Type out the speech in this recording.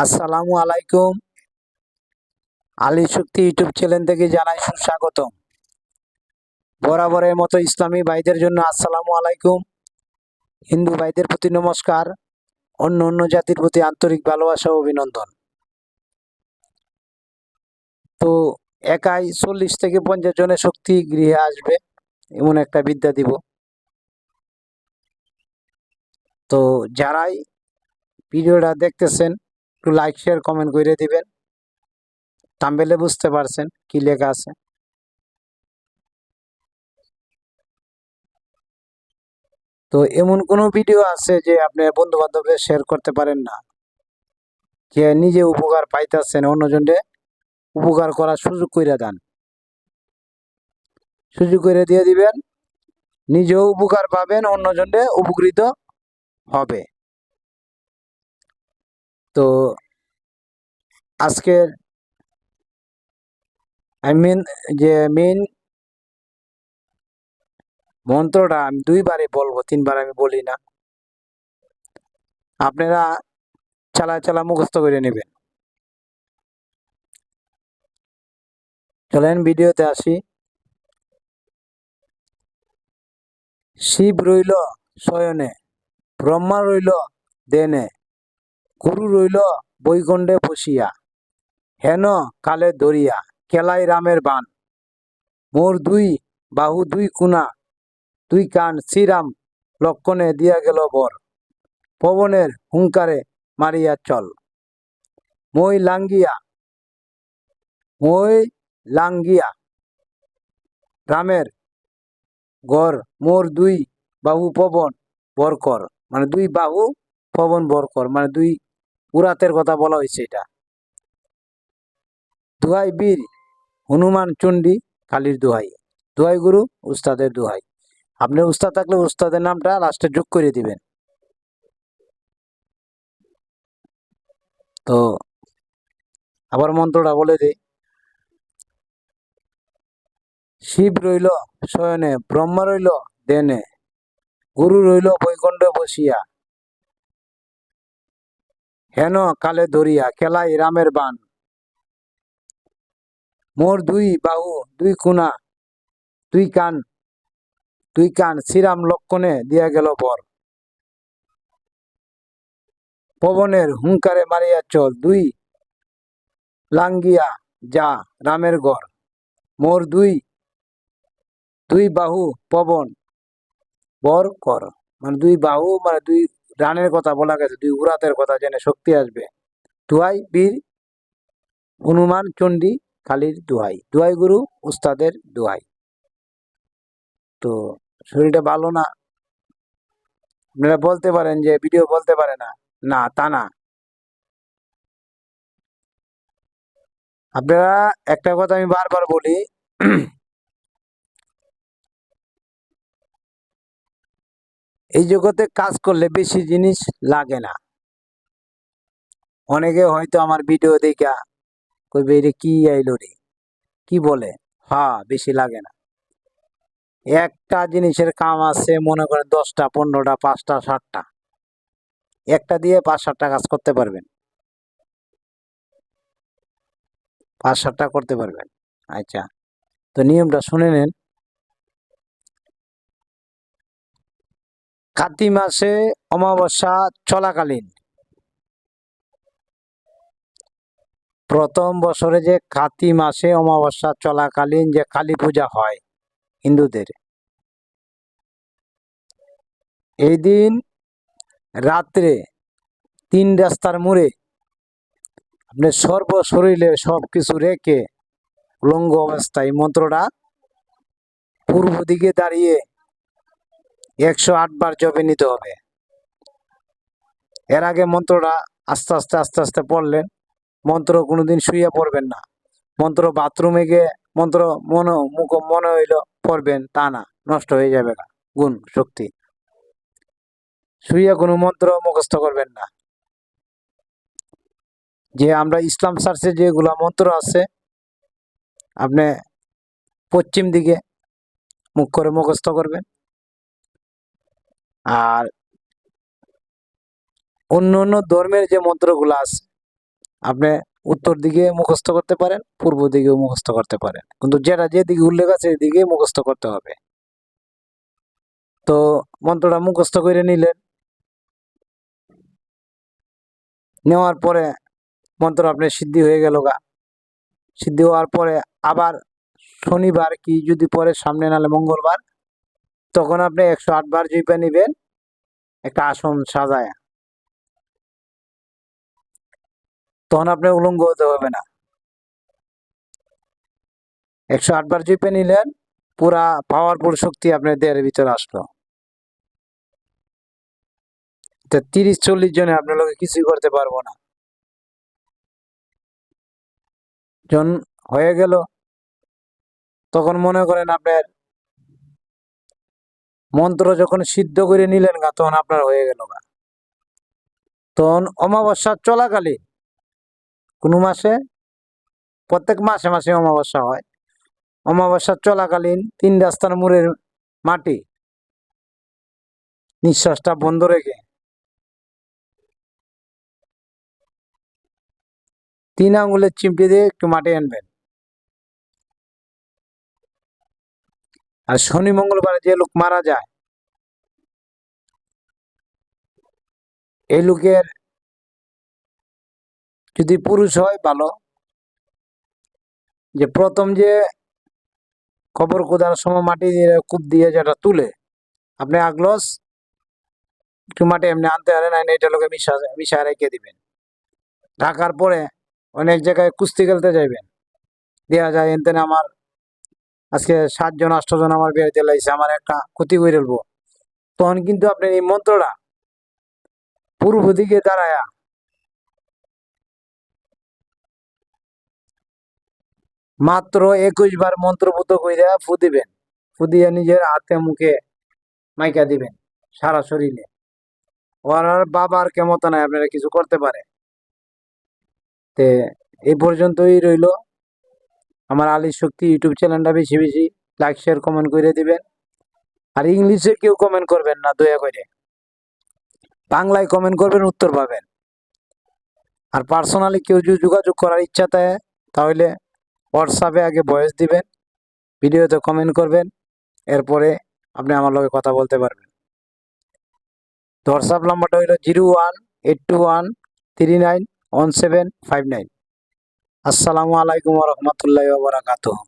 আসসালামু আলাইকুম। আলী শক্তি YouTube channel থেকে জানাই সুস্বাগতম। বরাবরের মতো ইসলামী ভাইদের জন্য আসসালামু আলাইকুম, হিন্দু ভাইদের প্রতি নমস্কার, অন্য অন্য জাতির প্রতি আন্তরিক ভালোবাসা ও অভিনন্দন। তো একাই 40 থেকে 50 জনের শক্তি গৃহে আসবে এমন একটা বিদ্যা দিব। তো যারাই ভিডিওটা দেখতেছেন একটু লাইক শেয়ার কমেন্ট করে দিবেন। থাম্বনেলে বুঝতে পারছেন কি লেখা আছে। তো এমন কোনো ভিডিও আছে যে আপনি বন্ধু বান্ধবদের শেয়ার করতে পারেন না, যে নিজে উপকার পাইতেছেন, অন্যজনকে উপকার করার সুযোগ করে দেন, সুযোগ করে দিয়ে দিবেন, নিজেও উপকার পাবেন, অন্যজনকে উপকৃত হবে। তো আজকের মেইন মন্ত্রটা আমি 2বারে বলবো, 3বার আমি বলি না। আপনারা চালা মুখস্থ করে নেবেন। চলেন ভিডিওতে আসি। শিব রইল শয়নে, ব্রহ্মা রইল দেনে, গুরু রইল বৈকুণ্ঠে বসিয়া, হেন কালে ধরিয়া খেলাই রামের বান। মোর দুই বাহু দুই কুনা, দুই কান শ্রীরাম লক্ষণে দিয়া গেল বর। পবনের হুঙ্কারে মারিয়া চল, মই লাঙ্গিয়া মই লাঙ্গিয়া রামের ঘর। মোর দুই বাহু পবন বর কর, মানে দুই বাহু পবন বর কর, মানে দুই উরাতের কথা বলা হয়েছে এটা। দোহাই বীর হনুমান চণ্ডী কালীর দোহাই। দোহাই গুরু উস্তাদের দোহাই। আপনার উস্তাদ থাকলে উস্তাদের নামটা লাস্টে যোগ করে দিবেন। তো আবার মন্ত্রটা বলে দিই। শিব রইল শয়নে, ব্রহ্মা রইল দেনে, গুরু রইল বৈকুণ্ঠে বসিয়া, হেন কালে ধরিয়া খেলাই রামের বান। মোর দুই বাহু দুই কুনা, দুই কান শ্রীরাম লক্ষণে দিয়া গেল বর। পবনের হুঙ্কারে মারিয়া চল, দুই লাঙ্গিয়া যা রামের ঘর। মোর দুই বাহু পবন বর কর, মানে দুই বাহু, মানে দুই রানের কথা বলা গেছে, দুই উরাতের কথা জেনে শক্তি আসবে। দোহাই বীর হনুমান চণ্ডী কালীর দোহাই। দোহাই গুরু উস্তাদের দোহাই। তো শরীরটা ভালো না, আপনারা বলতে পারেন যে ভিডিও বলতে পারে না, না তা না। আপনারা একটা কথা আমি বারবার বলি, এই জগতে কাজ করলে বেশি জিনিস লাগে না। অনেকে হয়তো আমার ভিডিও দেখা কইবে রে কি আইলো রে, কি বলে। হ্যাঁ, বেশি লাগে না। একটা জিনিসের কাম আছে, মনে করেন 10টা 15টা 5টা 7টা, একটা দিয়ে 5-7টা কাজ করতে পারবেন, 5-7টা করতে পারবেন। আচ্ছা, তো নিয়মটা শুনে নেন। কার্তিক মাসে অমাবস্যা চলাকালীন, প্রথম বছরে যে কার্তিক মাসে অমাবস্যা চলাকালীন যে কালী পূজা হয় হিন্দুদের, এই দিন রাত্রে 3 রাস্তার মোড়ে আপনি সর্ব শরীরে সবকিছু রেখে উলঙ্গ অবস্থায় মন্ত্রটা পূর্ব দিকে দাঁড়িয়ে 108 বার জপে নিতে হবে। এর আগে মন্ত্রটা আস্তে আস্তে পড়লেন। মন্ত্র কোনোদিন শুয়ে পড়বেন না। মন্ত্র বাথরুমে গিয়ে মন্ত্র মনে হইল পড়বেন, তা না, নষ্ট হয়ে যাবে না গুণ শক্তি। শুয়ে কোনো মন্ত্র মুখস্থ করবেন না। যে আমরা ইসলাম চার্চে যেগুলা মন্ত্র আছে, আপনি পশ্চিম দিকে মুখ করে মুখস্থ করবেন। আর অন্য অন্য ধর্মের যে মন্ত্রগুলো আছে আপনি উত্তর দিকে মুখস্থ করতে পারেন, পূর্ব দিকেও মুখস্থ করতে পারেন, কিন্তু যেটা যেদিকে উল্লেখ আছে এদিকে মুখস্থ করতে হবে। তো মন্ত্রটা মুখস্থ করে নিলেন, নেওয়ার পরে মন্ত্র আপনার সিদ্ধি হয়ে গেল গা। সিদ্ধি হওয়ার পরে আবার শনিবার কি যদি পরে সামনে নালে মঙ্গলবার, তখন আপনি 108 বার জপে নিবেন একটা আসন সাজায়। তখন আপনি উলঙ্গ হতে হবে না। 108 বার জপে নিলেন, পুরা পাওয়ারফুল শক্তি আপনার দেহের ভিতরে আসলো। 30-40 জনে আপনার লোকে কিছুই করতে পারবো না। যখন হয়ে গেল, তখন মনে করেন আপনার মন্ত্র যখন সিদ্ধ করে নিলেন গা, তখন আপনার হয়ে গেল গা। তখন অমাবস্যা চলাকালীন কোনো মাসে, প্রত্যেক মাসে মাসে অমাবস্যা হয়, অমাবস্যা চলাকালীন 3 রাস্তার মোড়ের মাটি নিঃশ্বাসটা বন্ধ রেখে 3 আঙ্গুলের চিমটি দিয়ে একটু মাটি আনবেন। আর শনি মঙ্গলবারে যে লোক মারা যায়, এই লোকের যদি পুরুষ হয় ভালো, যে প্রথম যে কবর খোদার সময় মাটি দিয়ে কূপ দিয়ে যেটা তুলে, আপনি আগলস একটু মাটি এমনি আনতে পারেন, এটা লোকে মিশা রেখে দিবেন। ঢাকার পরে অনেক জায়গায় কুস্তি খেলতে যাইবেন, দেওয়া যায় এনতেন আমার আজকে 7 জন 8 জন আমার বিয়ে লাগছে, আমার একটা ক্ষতি করে ফেলবো। তখন কিন্তু আপনি এই মন্ত্রটা পূর্ব দিকে দাঁড়ায়া মাত্র 21 বার মন্ত্রপুত কইরা ফু দিবেন। ফু দিয়ে নিজের হাতে মুখে মাইকা দিবেন সারা শরীরে। ওর আর বাবার ক্ষমতা নাই আপনারা কিছু করতে পারে। তে এই পর্যন্তই রইল। আমার আলী শক্তি ইউটিউব চ্যানেলটা বেশি বেশি লাইক শেয়ার কমেন্ট করে দিবেন। আর ইংলিশে কেউ কমেন্ট করবেন না দয়া করে, বাংলায় কমেন্ট করবেন, উত্তর পাবেন। আর পার্সোনালি কেউ যদি যোগাযোগ করার ইচ্ছা থাকে, তাহলে হোয়াটসঅ্যাপে আগে ভয়েস দিবেন, ভিডিওতে কমেন্ট করবেন, এরপরে আপনি আমার লগে কথা বলতে পারবেন। তো হোয়াটসঅ্যাপ নাম্বারটা হইল 018213911759। আসসালামু আলাইকুম ওয়া রাহমাতুল্লাহি ওয়া বারাকাতুহু।